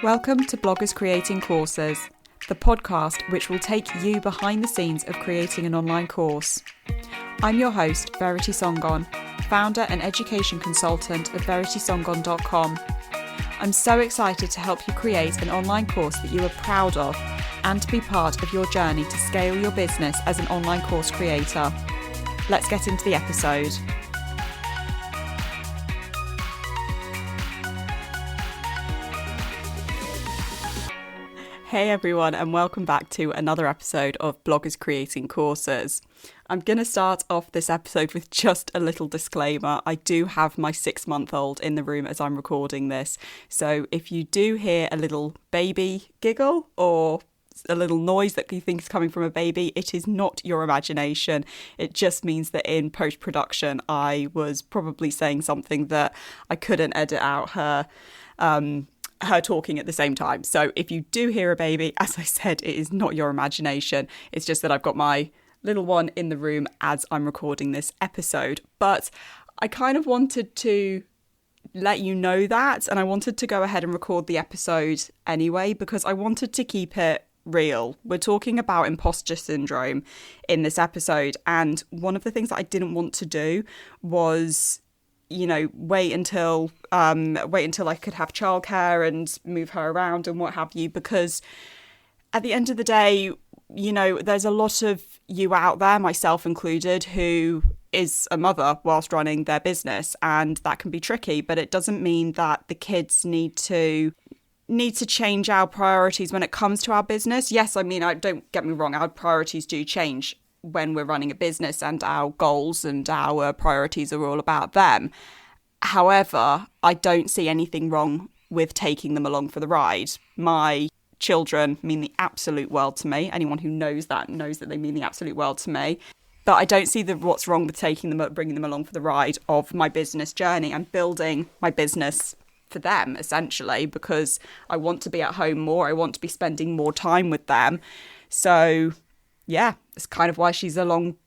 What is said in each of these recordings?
Welcome to Bloggers Creating Courses, the podcast which will take you behind the scenes of creating an online course. I'm your host, Verity Songon, founder and education consultant of veritysongon.com. I'm so excited to help you create an online course that you are proud of and to be part of your journey to scale your business as an online course creator. Let's get into the episode. Hey everyone, and welcome back to another episode of Bloggers Creating Courses. I'm going to start off this episode with just a little disclaimer. I do have my 6-month-old in the room as I'm recording this, so if you do hear a little baby giggle or a little noise that you think is coming from a baby, it is not your imagination. It just means that in post-production I was probably saying something that I couldn't edit out her talking at the same time. So if you do hear a baby, as I said, it is not your imagination. It's just that I've got my little one in the room as I'm recording this episode. But I kind of wanted to let you know that, and I wanted to go ahead and record the episode anyway because I wanted to keep it real. We're talking about imposter syndrome in this episode, and one of the things that I didn't want to do was wait until I could have childcare and move her around and what have you, because at the end of the day, there's a lot of you out there, myself included, who is a mother whilst running their business, and that can be tricky, but it doesn't mean that the kids need to change our priorities when it comes to our business. Yes, I mean, don't get me wrong, our priorities do change when we're running a business, and our goals and our priorities are all about them. However, I don't see anything wrong with taking them along for the ride. My children mean the absolute world to me. Anyone who knows that they mean the absolute world to me. But I don't see what's wrong with bringing them along for the ride of my business journey and building my business for them, essentially, because I want to be at home more. I want to be spending more time with them. So yeah, it's kind of why she's along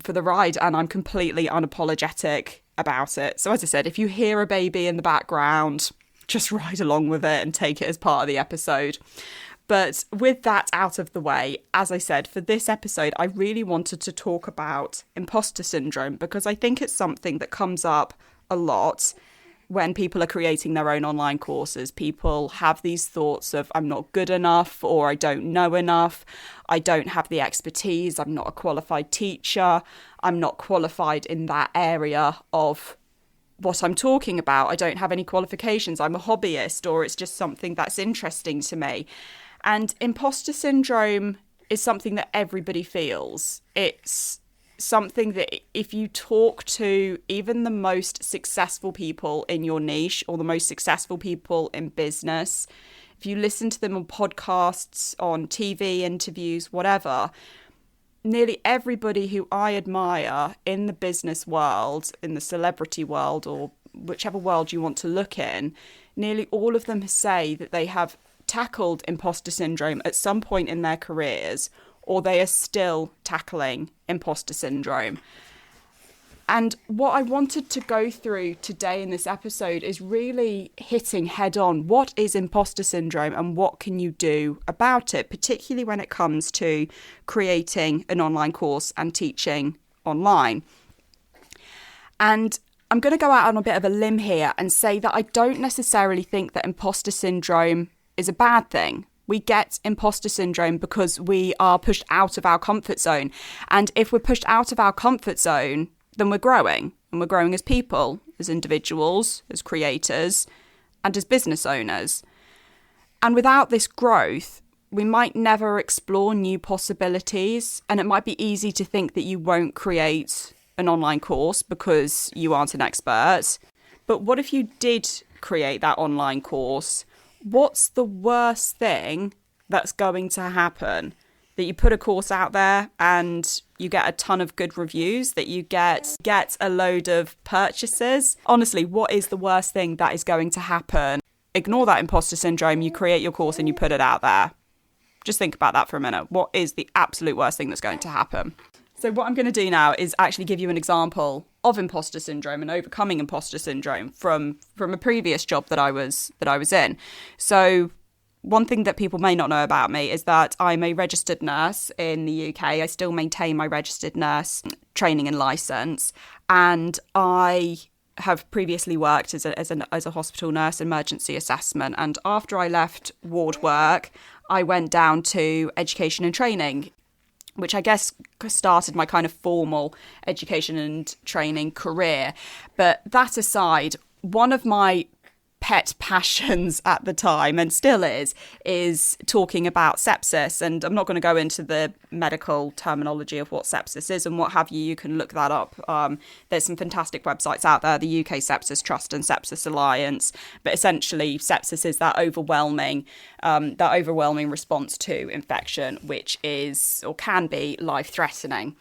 for the ride, and I'm completely unapologetic about it. So as I said, if you hear a baby in the background, just ride along with it and take it as part of the episode. But with that out of the way, as I said, for this episode, I really wanted to talk about imposter syndrome because I think it's something that comes up a lot when people are creating their own online courses. People have these thoughts of, I'm not good enough, or I don't know enough, I don't have the expertise, I'm not a qualified teacher, I'm not qualified in that area of what I'm talking about, I don't have any qualifications, I'm a hobbyist, or it's just something that's interesting to me. And imposter syndrome is something that everybody feels. It's something that if you talk to even the most successful people in your niche or the most successful people in business, if you listen to them on podcasts, on TV interviews, whatever, nearly everybody who I admire in the business world, in the celebrity world, or whichever world you want to look in, nearly all of them say that they have tackled imposter syndrome at some point in their careers, or they are still tackling imposter syndrome. And what I wanted to go through today in this episode is really hitting head on what is imposter syndrome and what can you do about it, particularly when it comes to creating an online course and teaching online. And I'm going to go out on a bit of a limb here and say that I don't necessarily think that imposter syndrome is a bad thing. We get imposter syndrome because we are pushed out of our comfort zone. And if we're pushed out of our comfort zone, then we're growing. And we're growing as people, as individuals, as creators, and as business owners. And without this growth, we might never explore new possibilities. And it might be easy to think that you won't create an online course because you aren't an expert. But what if you did create that online course? What's the worst thing that's going to happen? That you put a course out there and you get a ton of good reviews, that you get a load of purchases? Honestly, what is the worst thing that is going to happen? Ignore that imposter syndrome, you create your course and you put it out there. Just think about that for a minute. What is the absolute worst thing that's going to happen? So what I'm going to do now is actually give you an example of imposter syndrome and overcoming imposter syndrome from a previous job that I was in. So one thing that people may not know about me is that I'm a registered nurse in the UK. I still maintain my registered nurse training and license, and I have previously worked as a hospital nurse, emergency assessment. And after I left ward work, I went down to education and training, which I guess started my kind of formal education and training career. But that aside, one of my pet passions at the time, and still is talking about sepsis. And I'm not going to go into the medical terminology of what sepsis is and what have you. You can look that up. There's some fantastic websites out there, the UK Sepsis Trust and Sepsis Alliance. But essentially, sepsis is that overwhelming response to infection, which is or can be life-threatening.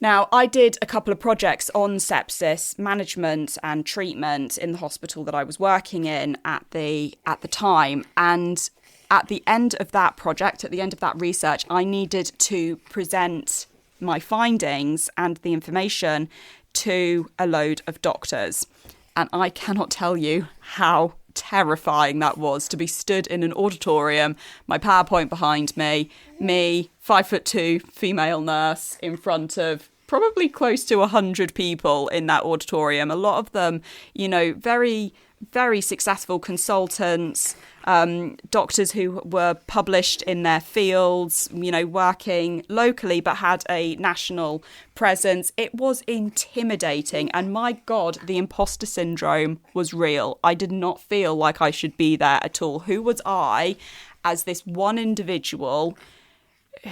Now, I did a couple of projects on sepsis management and treatment in the hospital that I was working in at the time. And at the end of that project, at the end of that research, I needed to present my findings and the information to a load of doctors. And I cannot tell you how terrifying that was, to be stood in an auditorium, my PowerPoint behind me, 5'2" female nurse in front of probably close to 100 people in that auditorium. A lot of them, very, very successful consultants, doctors who were published in their fields, working locally but had a national presence. It was intimidating. And my God, the imposter syndrome was real. I did not feel like I should be there at all. Who was I as this one individual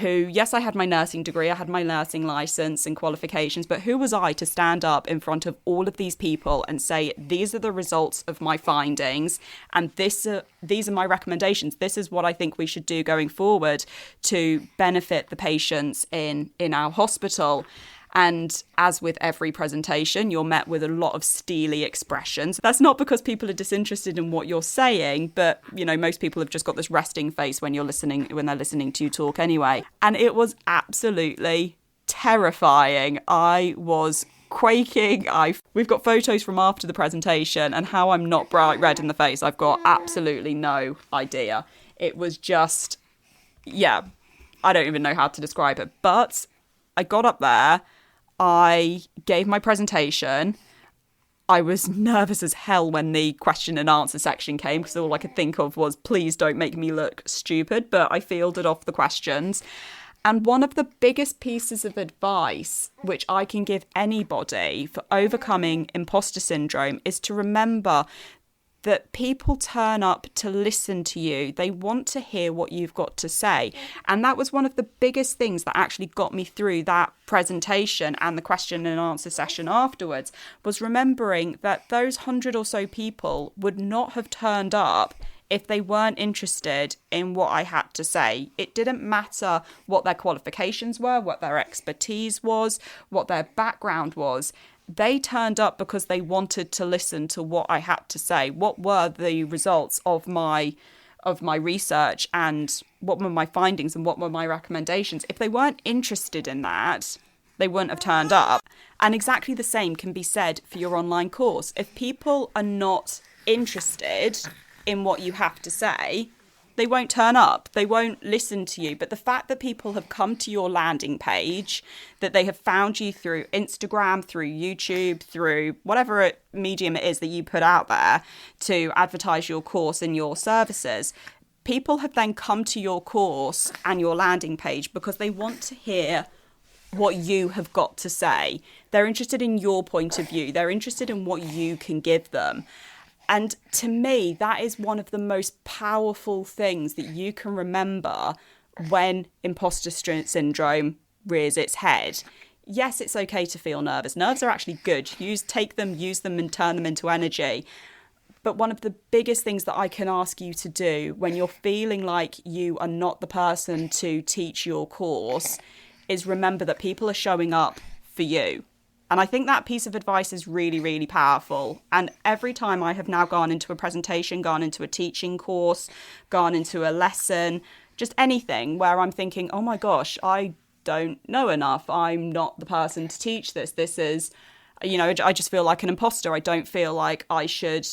who, yes, I had my nursing degree, I had my nursing license and qualifications, but who was I to stand up in front of all of these people and say, these are the results of my findings and these are my recommendations. This is what I think we should do going forward to benefit the patients in our hospital. And as with every presentation, you're met with a lot of steely expressions. That's not because people are disinterested in what you're saying, but, most people have just got this resting face when they're listening to you talk anyway. And it was absolutely terrifying. I was quaking. We've got photos from after the presentation, and how I'm not bright red in the face, I've got absolutely no idea. It was just, I don't even know how to describe it. But I got up there, I gave my presentation. I was nervous as hell when the question and answer section came, because all I could think of was, please don't make me look stupid. But I fielded off the questions. And one of the biggest pieces of advice which I can give anybody for overcoming imposter syndrome is to remember that people turn up to listen to you. They want to hear what you've got to say. And that was one of the biggest things that actually got me through that presentation and the question and answer session afterwards, was remembering that those 100 or so people would not have turned up if they weren't interested in what I had to say. It didn't matter what their qualifications were, what their expertise was, what their background was. They turned up because they wanted to listen to what I had to say. What were the results of my research, and what were my findings, and what were my recommendations? If they weren't interested in that, they wouldn't have turned up. And exactly the same can be said for your online course. If people are not interested in what you have to say, they won't turn up, they won't listen to you. But the fact that people have come to your landing page, that they have found you through Instagram, through YouTube, through whatever medium it is that you put out there to advertise your course and your services, people have then come to your course and your landing page because they want to hear what you have got to say. They're interested in your point of view. They're interested in what you can give them. And to me, that is one of the most powerful things that you can remember when imposter syndrome rears its head. Yes, it's okay to feel nervous. Nerves are actually good. Take them, use them, and turn them into energy. But one of the biggest things that I can ask you to do when you're feeling like you are not the person to teach your course is remember that people are showing up for you. And I think that piece of advice is really, really powerful. And every time I have now gone into a presentation, gone into a teaching course, gone into a lesson, just anything where I'm thinking, oh my gosh, I don't know enough. I'm not the person to teach this. This is, I just feel like an imposter. I don't feel like I should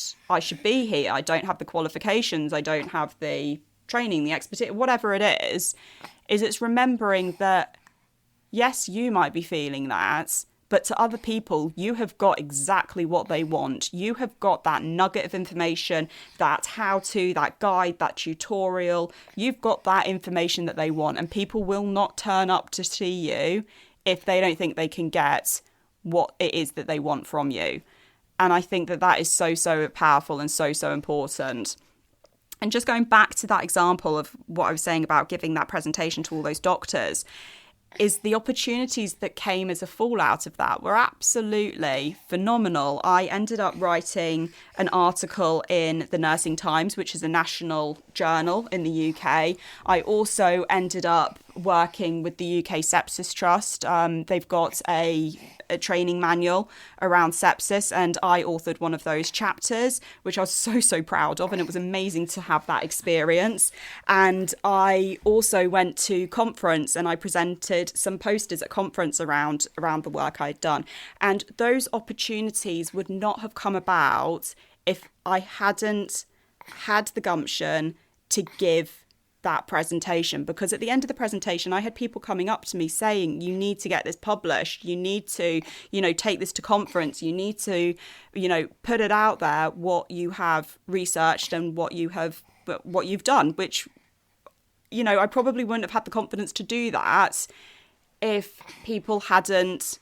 be here. I don't have the qualifications. I don't have the training, the expertise, whatever it is it's remembering that, yes, you might be feeling that, but to other people, you have got exactly what they want. You have got that nugget of information, that how-to, that guide, that tutorial. You've got that information that they want, and people will not turn up to see you if they don't think they can get what it is that they want from you. And I think that that is so, so powerful and so, so important. And just going back to that example of what I was saying about giving that presentation to all those doctors, is the opportunities that came as a fallout of that were absolutely phenomenal. I ended up writing an article in the Nursing Times, which is a national journal in the UK. I also ended up working with the UK Sepsis Trust. They've got a training manual around sepsis, and I authored one of those chapters, which I was so, so proud of, and it was amazing to have that experience. And I also went to conference and I presented some posters at conference around the work I'd done. And those opportunities would not have come about if I hadn't had the gumption to give that presentation, because at the end of the presentation I had people coming up to me saying, you need to get this published, you need to, take this to conference, you need to, put it out there, what you have researched and what you've done, which, I probably wouldn't have had the confidence to do that if people hadn't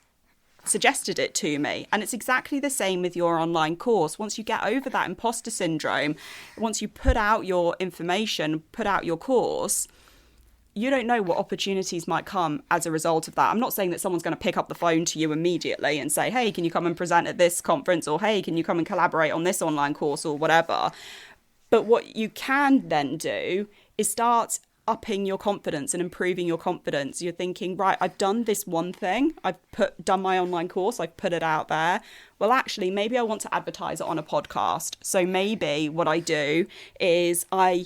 suggested it to me. And it's exactly the same with your online course. Once you get over that imposter syndrome, once you put out your information, put out your course, you don't know what opportunities might come as a result of that. I'm not saying that someone's going to pick up the phone to you immediately and say, hey, can you come and present at this conference? Or hey, can you come and collaborate on this online course or whatever? But what you can then do is start upping your confidence and improving your confidence. You're thinking, right, I've done this one thing, I've done my online course, I've put it out there. Well, actually, maybe I want to advertise it on a podcast. So maybe what I do is I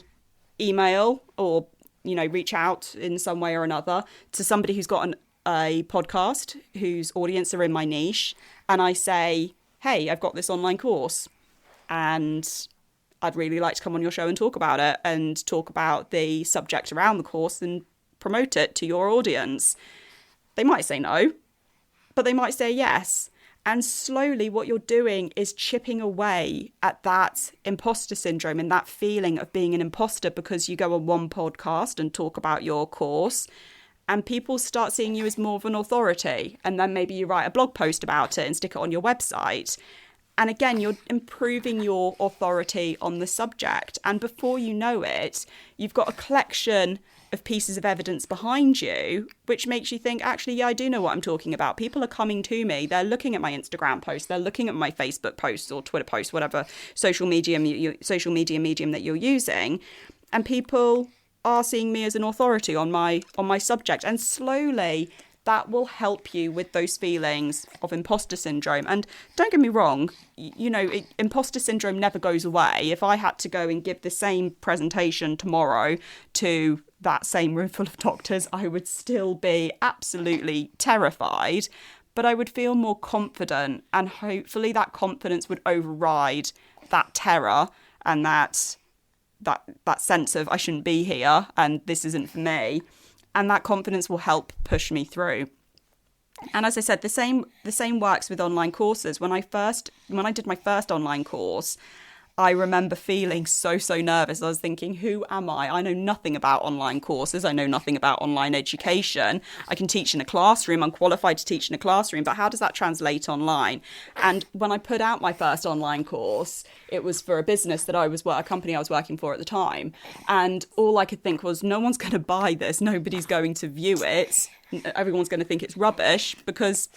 email or, reach out in some way or another to somebody who's got a podcast, whose audience are in my niche. And I say, hey, I've got this online course and I'd really like to come on your show and talk about it and talk about the subject around the course and promote it to your audience. They might say no, but they might say yes. And slowly what you're doing is chipping away at that imposter syndrome and that feeling of being an imposter, because you go on one podcast and talk about your course and people start seeing you as more of an authority. And then maybe you write a blog post about it and stick it on your website. And again, you're improving your authority on the subject. And before you know it, you've got a collection of pieces of evidence behind you, which makes you think, actually, yeah, I do know what I'm talking about. People are coming to me. They're looking at my Instagram posts. They're looking at my Facebook posts or Twitter posts, whatever social media medium that you're using. And people are seeing me as an authority on my subject. And slowly that will help you with those feelings of imposter syndrome. And don't get me wrong, imposter syndrome never goes away. If I had to go and give the same presentation tomorrow to that same room full of doctors, I would still be absolutely terrified, but I would feel more confident, and hopefully that confidence would override that terror and that sense of I shouldn't be here and this isn't for me. And that confidence will help push me through. And as I said, the same works with online courses. When I did my first online course, I remember feeling so, so nervous. I was thinking, who am I? I know nothing about online courses. I know nothing about online education. I can teach in a classroom. I'm qualified to teach in a classroom, but how does that translate online? And when I put out my first online course, it was for a business a company I was working for at the time. And all I could think was, no one's going to buy this. Nobody's going to view it. Everyone's going to think it's rubbish because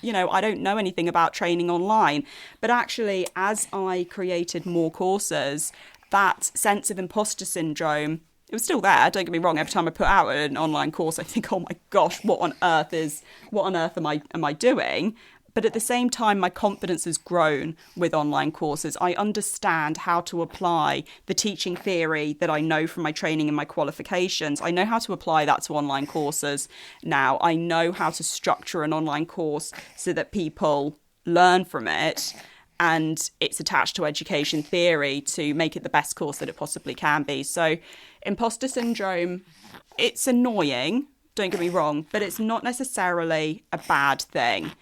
I don't know anything about training online. But actually, as I created more courses, that sense of imposter syndrome, it was still there. Don't get me wrong. Every time I put out an online course, I think, oh my gosh, what on earth am I doing? But at the same time, my confidence has grown with online courses. I understand how to apply the teaching theory that I know from my training and my qualifications. I know how to apply that to online courses now. I know how to structure an online course so that people learn from it. and it's attached to education theory to make it the best course that it possibly can be. So imposter syndrome, it's annoying, don't get me wrong, but it's not necessarily a bad thing.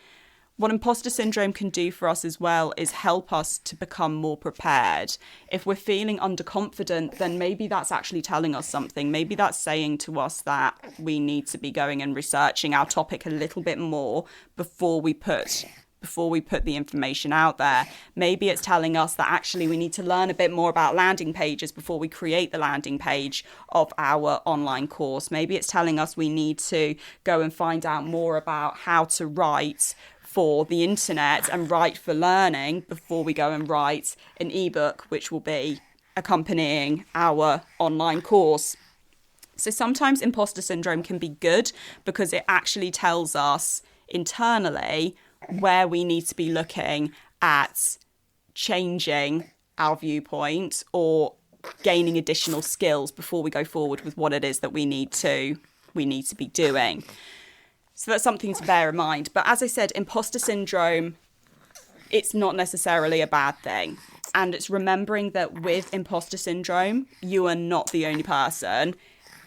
What imposter syndrome can do for us as well is help us to become more prepared. If we're feeling underconfident, then maybe that's actually telling us something. Maybe that's saying to us that we need to be going and researching our topic a little bit more before we put the information out there. Maybe it's telling us that actually we need to learn a bit more about landing pages before we create the landing page of our online course. Maybe it's telling us we need to go and find out more about how to write for the internet and write for learning before we go and write an ebook, which will be accompanying our online course. So sometimes imposter syndrome can be good because it actually tells us internally where we need to be looking at changing our viewpoint or gaining additional skills before we go forward with what it is that we need to be doing. So that's something to bear in mind. But as I said, imposter syndrome, it's not necessarily a bad thing. And it's remembering that with imposter syndrome, you are not the only person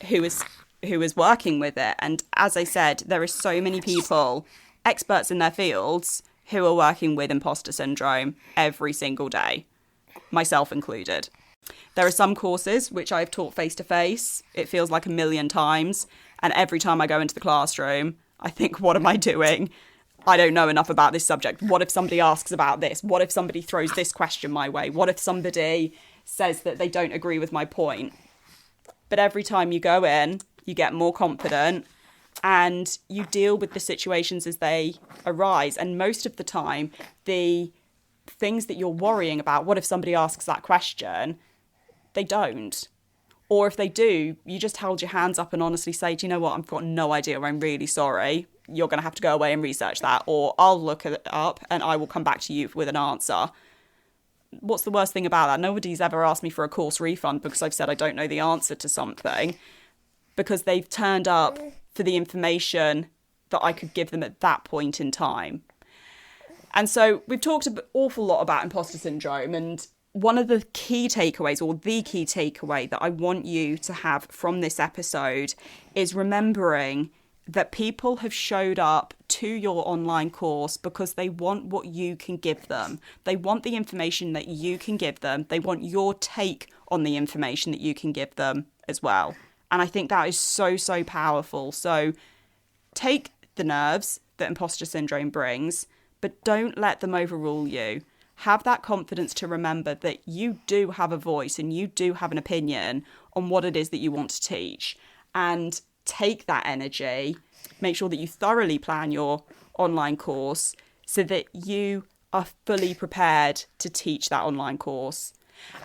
who is working with it. And as I said, there are so many people, experts in their fields, who are working with imposter syndrome every single day, myself included. There are some courses which I've taught face-to-face. It feels like a million times. And every time I go into the classroom, I think, what am I doing? I don't know enough about this subject. What if somebody asks about this? What if somebody throws this question my way? What if somebody says that they don't agree with my point? But every time you go in, you get more confident and you deal with the situations as they arise. And most of the time, the things that you're worrying about, what if somebody asks that question, they don't. Or if they do, you just hold your hands up and honestly say, do you know what, I've got no idea, I'm really sorry. You're going to have to go away and research that. Or I'll look it up and I will come back to you with an answer. What's the worst thing about that? Nobody's ever asked me for a course refund because I've said I don't know the answer to something, because they've turned up for the information that I could give them at that point in time. And so we've talked an awful lot about imposter syndrome, and one of the key takeaways, or the key takeaway that I want you to have from this episode, is remembering that people have showed up to your online course because they want what you can give them. They want the information that you can give them. They want your take on the information that you can give them as well. And I think that is so, so powerful. So take the nerves that imposter syndrome brings, but don't let them overrule you. Have that confidence to remember that you do have a voice and you do have an opinion on what it is that you want to teach. And take that energy, make sure that you thoroughly plan your online course so that you are fully prepared to teach that online course.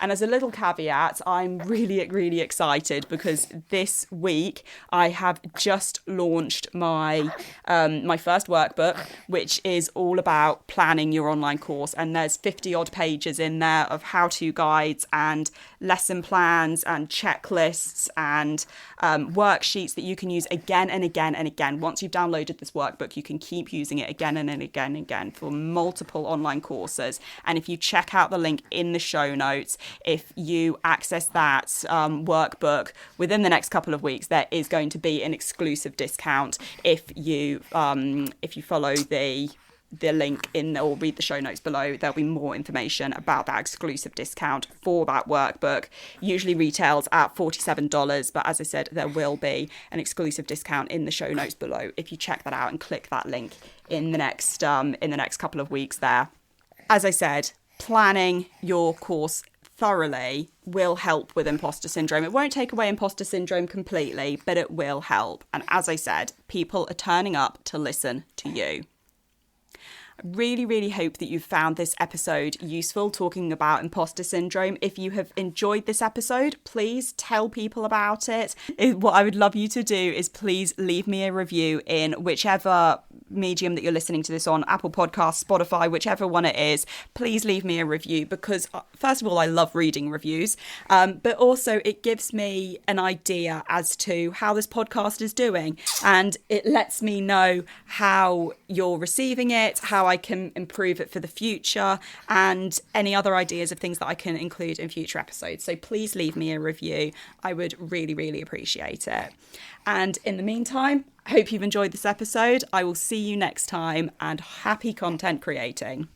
And as a little caveat, I'm really, really excited because this week I have just launched my first workbook, which is all about planning your online course. And there's 50 odd pages in there of how-to guides and lesson plans and checklists and worksheets that you can use again and again and again. Once you've downloaded this workbook, you can keep using it again and again and again for multiple online courses. And if you check out the link in the show notes, if you access that workbook within the next couple of weeks, there is going to be an exclusive discount. If you follow the link in or read the show notes below, there'll be more information about that exclusive discount for that workbook. Usually retails at $47, but as I said, there will be an exclusive discount in the show notes below if you check that out and click that link in the next couple of weeks there. As I said, planning your course thoroughly will help with imposter syndrome. It won't take away imposter syndrome completely, but it will help. And as I said, people are turning up to listen to you. I really, really hope that you've found this episode useful, talking about imposter syndrome. If you have enjoyed this episode, please tell people about it. What I would love you to do is please leave me a review in whichever medium that you're listening to this on, Apple Podcasts, Spotify, whichever one it is. Please leave me a review because, first of all, I love reading reviews, but also it gives me an idea as to how this podcast is doing, and it lets me know how you're receiving it, how how I can improve it for the future, and any other ideas of things that I can include in future episodes. So please leave me a review. I would really, really appreciate it. And in the meantime, I hope you've enjoyed this episode. I will see you next time, and happy content creating.